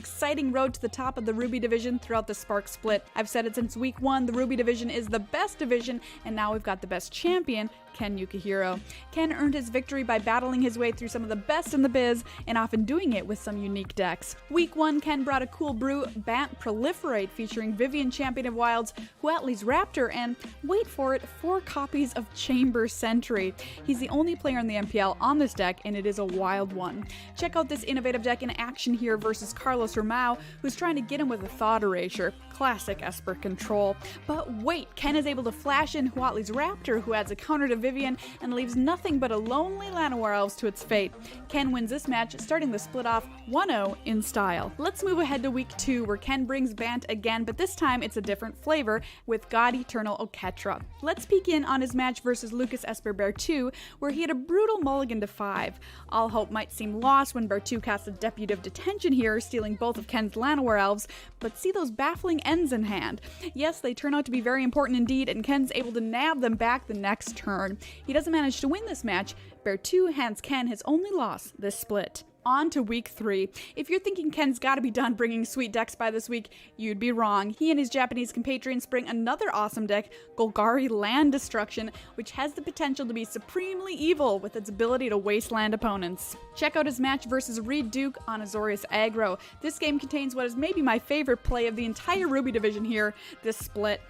exciting road to the top of the Ruby division throughout the Spark split. I've said it since week 1, the Ruby division is the best division, and now we've got the best champion, Ken Yukihiro. Ken earned his victory by battling his way through some of the best in the biz, and often doing it with some unique decks. Week 1, Ken brought a cool brew, Bant Proliferate, featuring Division Champion of Wilds, Huatli's Raptor, and, wait for it, 4 copies of Chamber Sentry. He's the only player in the MPL on this deck, and it is a wild one. Check out this innovative deck in action here versus Carlos Ramao, who's trying to get him with a Thought Erasure. Classic Esper control. But wait, Ken is able to flash in Huatli's Raptor, who adds a counter to Vivian and leaves nothing but a lonely Llanowar Elves to its fate. Ken wins this match, starting the split off 1-0 in style. Let's move ahead to week 2, where Ken brings Bant again, but this time it's a different flavor with God Eternal Oketra. Let's peek in on his match versus Lucas Esper Bear 2, where he had a brutal mulligan to 5. All hope might seem lost when Bear 2 casts a Deputy of Detention here, stealing both of Ken's Llanowar Elves, but see those baffling ends in hand. Yes, they turn out to be very important indeed, and Ken's able to nab them back the next turn. He doesn't manage to win this match. Bear 2 hands Ken his only loss this split. On to week 3. If you're thinking Ken's gotta be done bringing sweet decks by this week, you'd be wrong. He and his Japanese compatriots bring another awesome deck, Golgari Land Destruction, which has the potential to be supremely evil with its ability to wasteland opponents. Check out his match versus Reed Duke on Azorius Aggro. This game contains what is maybe my favorite play of the entire Ruby division here, this split.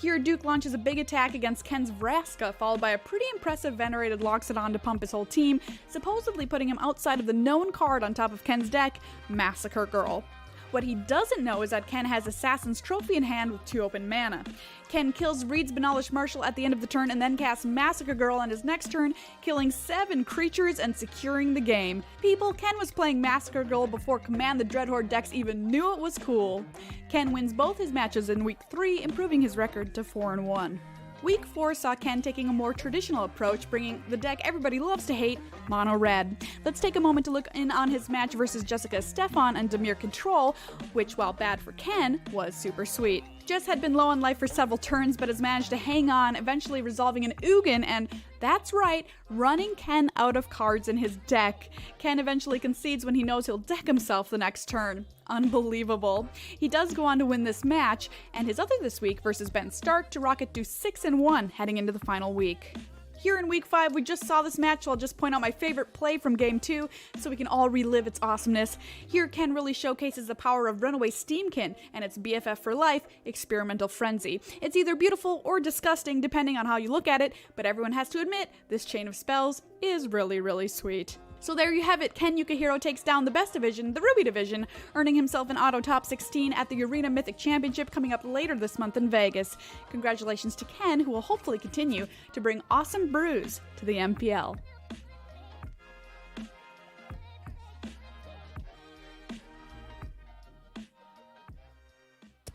Here, Duke launches a big attack against Ken's Vraska, followed by a pretty impressive Venerated Loxodon to pump his whole team, supposedly putting him outside of the known card on top of Ken's deck, Massacre Girl. What he doesn't know is that Ken has Assassin's Trophy in hand with 2 open mana. Ken kills Reed's Benalish Marshal at the end of the turn and then casts Massacre Girl on his next turn, killing 7 creatures and securing the game. People, Ken was playing Massacre Girl before Command the Dreadhorde decks even knew it was cool. Ken wins both his matches in week 3, improving his record to 4-1. Week 4 saw Ken taking a more traditional approach, bringing the deck everybody loves to hate, Mono Red. Let's take a moment to look in on his match versus Jessica Stefan and Dimir Control, which, while bad for Ken, was super sweet. Jess had been low on life for several turns, but has managed to hang on, eventually resolving an Ugin, and that's right, running Ken out of cards in his deck. Ken eventually concedes when he knows he'll deck himself the next turn. Unbelievable. He does go on to win this match, and his other this week versus Ben Stark to rocket to 6-1 heading into the final week. Here in week 5, we just saw this match, so I'll just point out my favorite play from game 2 so we can all relive its awesomeness. Here, Ken really showcases the power of Runaway Steamkin and its BFF for life, Experimental Frenzy. It's either beautiful or disgusting depending on how you look at it, but everyone has to admit this chain of spells is really, really sweet. So there you have it, Ken Yukihiro takes down the best division, the Ruby division, earning himself an auto top 16 at the Arena Mythic Championship coming up later this month in Vegas. Congratulations to Ken, who will hopefully continue to bring awesome brews to the MPL.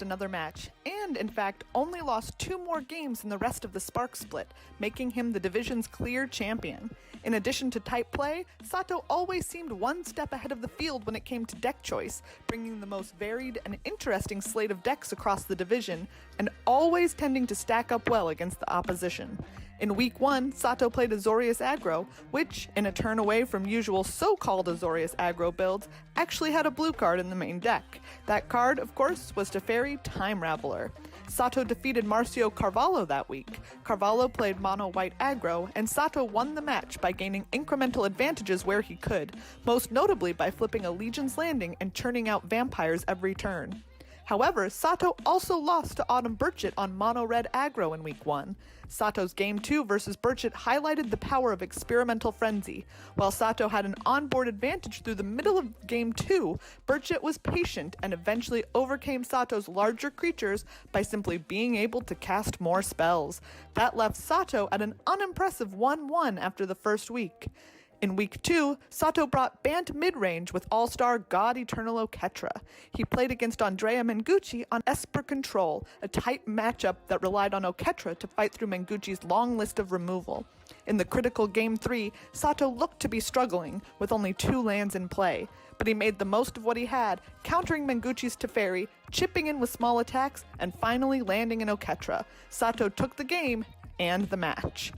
Another match, and in fact only lost 2 more games in the rest of the Spark split, making him the division's clear champion. In addition to type play, Sato always seemed one step ahead of the field when it came to deck choice, bringing the most varied and interesting slate of decks across the division, and always tending to stack up well against the opposition. In week 1, Sato played Azorius Aggro, which, in a turn away from usual so-called Azorius Aggro builds, actually had a blue card in the main deck. That card, of course, was Teferi Time Raveler. Sato defeated Marcio Carvalho that week. Carvalho played Mono White Aggro, and Sato won the match by gaining incremental advantages where he could, most notably by flipping a Legion's Landing and churning out vampires every turn. However, Sato also lost to Autumn Burchett on Mono Red Aggro in week 1. Sato's Game 2 versus Burchett highlighted the power of Experimental Frenzy. While Sato had an onboard advantage through the middle of Game 2, Burchett was patient and eventually overcame Sato's larger creatures by simply being able to cast more spells. That left Sato at an unimpressive 1-1 after the first week. In week 2, Sato brought Bant mid-range with all-star God Eternal Oketra. He played against Andrea Mengucci on Esper Control, a tight matchup that relied on Oketra to fight through Mengucci's long list of removal. In the critical Game 3, Sato looked to be struggling, with only 2 lands in play, but he made the most of what he had, countering Mengucci's Teferi, chipping in with small attacks, and finally landing in Oketra. Sato took the game and the match.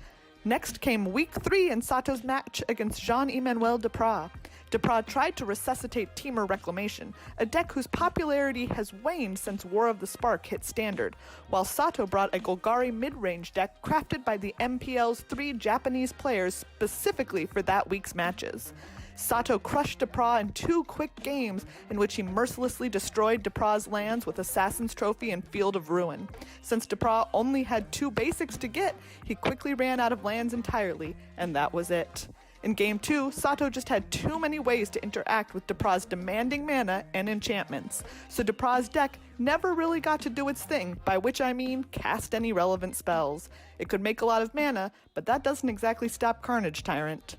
Next came week 3 in Sato's match against Jean-Emmanuel Deprat. Depraz tried to resuscitate Temur Reclamation, a deck whose popularity has waned since War of the Spark hit Standard, while Sato brought a Golgari mid-range deck crafted by the MPL's 3 Japanese players specifically for that week's matches. Sato crushed Depraz in 2 quick games in which he mercilessly destroyed Depraz's lands with Assassin's Trophy and Field of Ruin. Since Depraz only had 2 basics to get, he quickly ran out of lands entirely, and that was it. In Game 2, Sato just had too many ways to interact with Depraz's demanding mana and enchantments, so Depraz's deck never really got to do its thing, by which I mean cast any relevant spells. It could make a lot of mana, but that doesn't exactly stop Carnage Tyrant.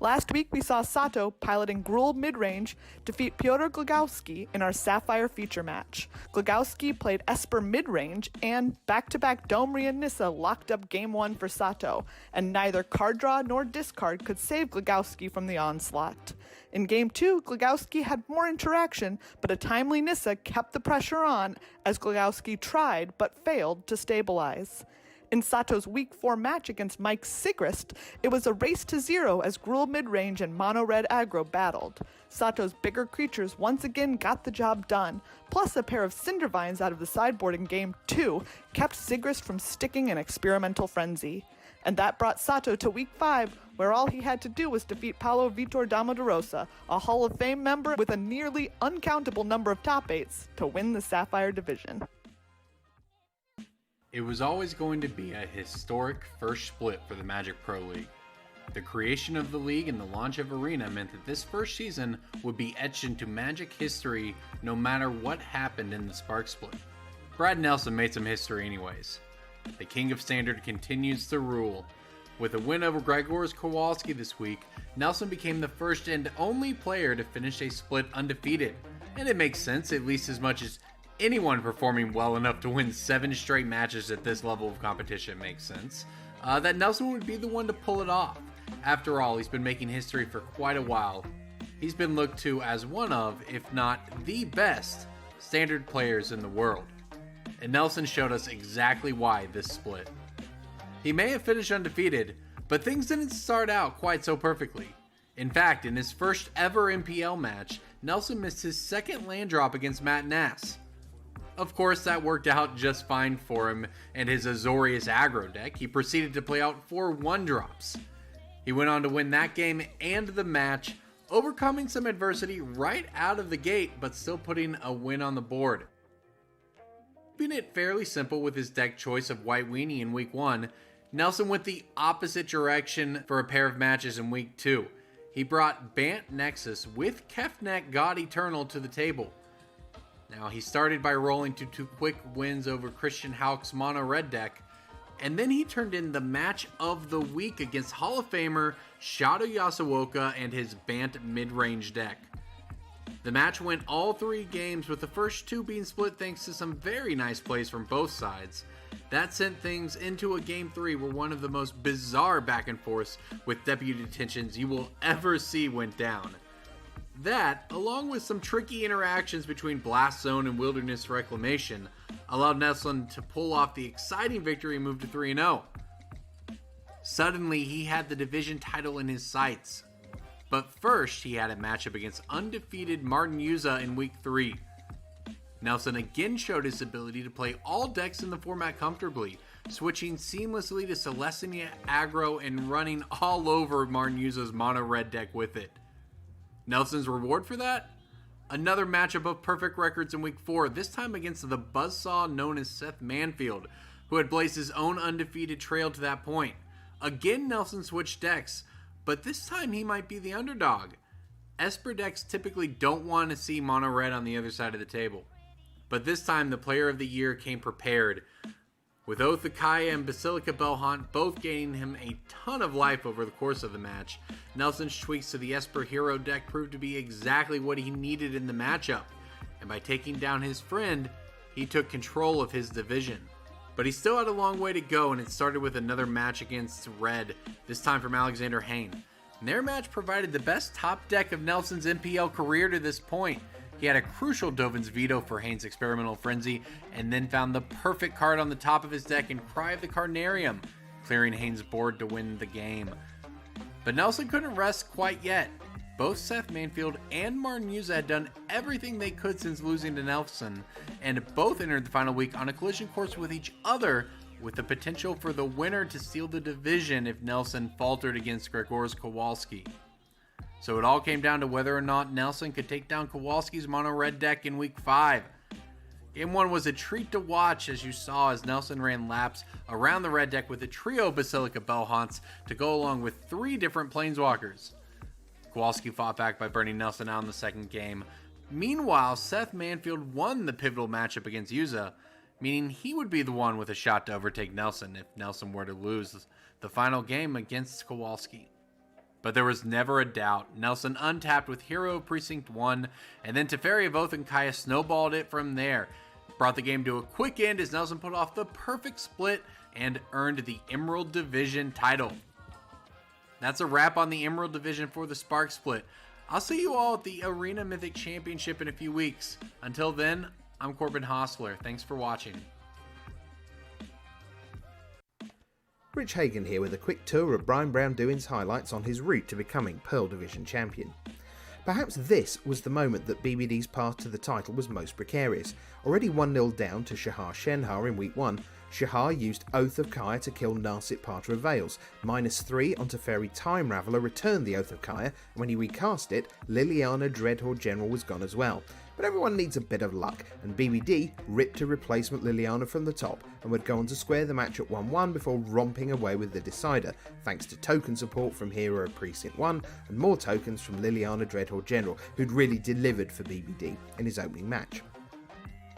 Last week, we saw Sato, piloting Gruul mid-range, defeat Pyotr Glogowski in our Sapphire feature match. Glogowski played Esper mid-range, and back-to-back Domri and Nissa locked up Game 1 for Sato, and neither card draw nor discard could save Glogowski from the onslaught. In Game 2, Glogowski had more interaction, but a timely Nissa kept the pressure on as Glogowski tried but failed to stabilize. In Sato's Week 4 match against Mike Sigrist, it was a race to 0 as Gruul midrange and mono-red aggro battled. Sato's bigger creatures once again got the job done, plus a pair of Cindervines out of the sideboard in Game 2 kept Sigrist from sticking in experimental frenzy. And that brought Sato to Week 5, where all he had to do was defeat Paulo Vitor Damaderosa, a Hall of Fame member with a nearly uncountable number of top 8s, to win the Sapphire Division. It was always going to be a historic first split for the Magic Pro League. The creation of the league and the launch of Arena meant that this first season would be etched into Magic history no matter what happened in the Spark Split. Brad Nelson made some history anyways. The King of Standard continues to rule. With a win over Grzegorz Kowalski this week, Nelson became the first and only player to finish a split undefeated. And it makes sense, at least as much as anyone performing well enough to win 7 straight matches at this level of competition makes sense, that Nelson would be the one to pull it off. After all, he's been making history for quite a while. He's been looked to as one of, if not the best, standard players in the world. And Nelson showed us exactly why this split. He may have finished undefeated, but things didn't start out quite so perfectly. In fact, in his first ever MPL match, Nelson missed his second land drop against Matt Nass. Of course, that worked out just fine for him and his Azorius aggro deck. He proceeded to play out 4 1-drops. He went on to win that game and the match, overcoming some adversity right out of the gate, but still putting a win on the board. Keeping it fairly simple with his deck choice of White Weenie in Week 1, Nelson went the opposite direction for a pair of matches in Week 2. He brought Bant Nexus with Kefnet God Eternal to the table. Now, he started by rolling to 2 quick wins over Christian Hauck's mono red deck, and then he turned in the match of the week against Hall of Famer Shadow Yasuoka and his Bant mid-range deck. The match went all 3 games, with the first 2 being split thanks to some very nice plays from both sides. That sent things into a Game 3 where one of the most bizarre back and forths with deputy detentions you will ever see went down. That, along with some tricky interactions between Blast Zone and Wilderness Reclamation, allowed Nelson to pull off the exciting victory and move to 3-0. Suddenly, he had the division title in his sights. But first, he had a matchup against undefeated Martin Yuza in Week 3. Nelson again showed his ability to play all decks in the format comfortably, switching seamlessly to Celestia aggro and running all over Martin Yuza's mono red deck with it. Nelson's reward for that? Another matchup of perfect records in Week 4, this time against the buzzsaw known as Seth Manfield, who had blazed his own undefeated trail to that point. Again, Nelson switched decks, but this time he might be the underdog. Esper decks typically don't want to see mono red on the other side of the table. But this time the player of the year came prepared, with Oath Akaya and Basilica Belhaunt both gaining him a ton of life over the course of the match. Nelson's tweaks to the Esper hero deck proved to be exactly what he needed in the matchup, and by taking down his friend, he took control of his division. But he still had a long way to go, and it started with another match against Red, this time from Alexander Hain. And their match provided the best top deck of Nelson's MPL career to this point. He had a crucial Dovin's Veto for Hain's Experimental Frenzy, and then found the perfect card on the top of his deck in Cry of the Carnarium, clearing Hain's board to win the game. But Nelson couldn't rest quite yet. both Seth Manfield and Martin Yuza had done everything they could since losing to Nelson, and both entered the final week on a collision course with each other, with the potential for the winner to steal the division if Nelson faltered against Grzegorz Kowalski. So it all came down to whether or not Nelson could take down Kowalski's mono red deck in week 5. Game 1 was a treat to watch, as you saw as Nelson ran laps around the red deck with a trio Basilica Bellhaunts to go along with 3 different Planeswalkers. Kowalski fought back by burning Nelson out in the second game. Meanwhile, Seth Manfield won the pivotal matchup against Yuza, meaning he would be the one with a shot to overtake Nelson if Nelson were to lose the final game against Kowalski. But there was never a doubt. Nelson untapped with Hero Precinct 1, and then Teferi of Oath and Kaya snowballed it from there. Brought the game to a quick end as Nelson put off the perfect split and earned the Emerald Division title. That's a wrap on the Emerald Division for the Spark Split. I'll see you all at the Arena Mythic Championship in a few weeks. Until then, I'm Corbin Hostler. Thanks for watching. Rich Hagan here with a quick tour of Brian Brown Doing's highlights on his route to becoming Pearl Division champion. Perhaps this was the moment that BBD's path to the title was most precarious. Already 1-0 down to Shahar Shenhar in week 1, Shahar used Oath of Kaya to kill Narset Parter of Veils. -3 on Teferi Time Raveler returned the Oath of Kaya, and when he recast it, Liliana Dreadhorde General was gone as well. But everyone needs a bit of luck, and BBD ripped a replacement Liliana from the top and would go on to square the match at 1-1 before romping away with the decider, thanks to token support from Hero Precinct 1 and more tokens from Liliana Dreadhorde General, who'd really delivered for BBD in his opening match.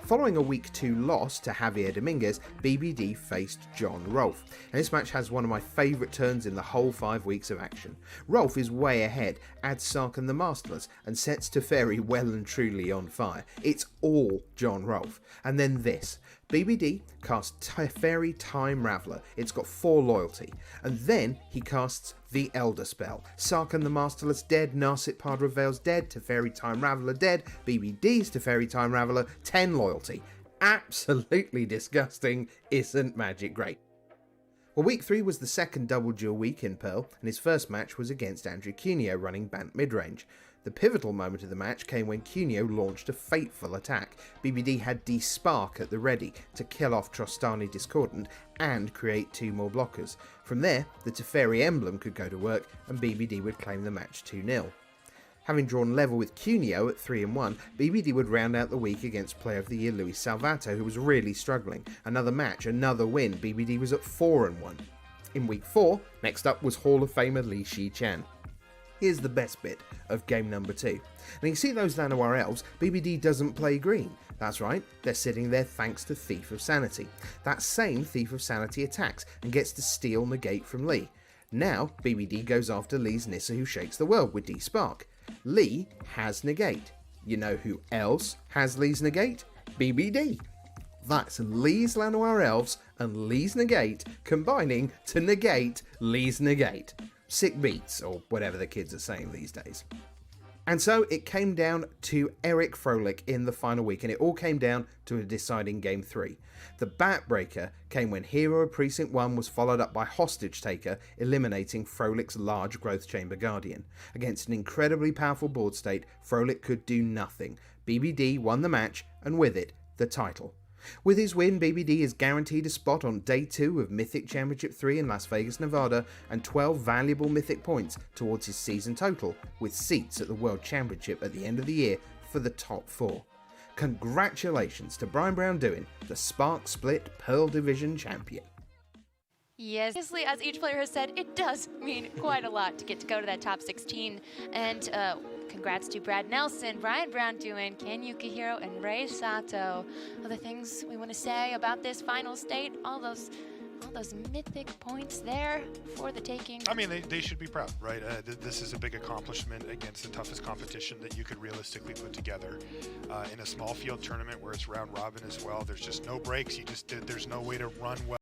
Following a week 2 loss to Javier Dominguez, BBD faced John Rolfe, and this match has one of my favourite turns in the whole 5 weeks of action. Rolfe is way ahead, adds Sarkhan the Masterless, and sets Teferi well and truly on fire. It's all John Rolfe. And then this. BBD casts Teferi Time Raveler, it's got 4 loyalty, and then he casts the Elder Spell. Sarkhan the Masterless dead, Narset Parter of Veils dead, Teferi Time Raveler dead, BBD's Teferi Time Raveler 10 loyalty. Absolutely disgusting, isn't Magic great? Well, week 3 was the second double duel week in Pearl, and his first match was against Andrew Cuneo running Bant midrange. The pivotal moment of the match came when Cuneo launched a fateful attack. BBD had D-Spark at the ready to kill off Trostani Discordant and create 2 more blockers. From there, the Teferi emblem could go to work and BBD would claim the match 2-0. Having drawn level with Cuneo at 3-1, BBD would round out the week against Player of the Year Luis Salvato, who was really struggling. Another match, another win, BBD was at 4-1. In week 4, next up was Hall of Famer Li Shi-Chan. Here's the best bit of game number 2. And you can see those Llanowar Elves, BBD doesn't play green. That's right, they're sitting there thanks to Thief of Sanity. That same Thief of Sanity attacks and gets to steal Negate from Li. Now, BBD goes after Li's Nissa who shakes the world with D-Spark. Li has Negate. You know who else has Li's Negate? BBD. That's Li's Llanowar Elves and Li's Negate combining to negate Li's Negate. Sick beats, or whatever the kids are saying these days. And so it came down to Eric Froelich in the final week, and it all came down to a deciding game 3. The backbreaker came when Hero of Precinct 1 was followed up by Hostage Taker, eliminating Froelich's large Growth Chamber Guardian. Against an incredibly powerful board state, Froelich could do nothing. BBD won the match, and with it, the title. With his win, BBD is guaranteed a spot on Day 2 of Mythic Championship 3 in Las Vegas, Nevada, and 12 valuable Mythic points towards his season total, with seats at the World Championship at the end of the year for the top 4. Congratulations to Brian Brown Doing, the Spark Split Pearl Division champion. Yes, obviously, as each player has said, it does mean quite a lot to get to go to that top 16. And congrats to Brad Nelson, Brian Brown Doing, Ken Yukihiro, and Rei Sato. Other things we want to say about this final state, all those mythic points there for the taking. I mean, they should be proud, right? This is a big accomplishment against the toughest competition that you could realistically put together. In a small field tournament where it's round robin as well, there's just no breaks. There's no way to run well.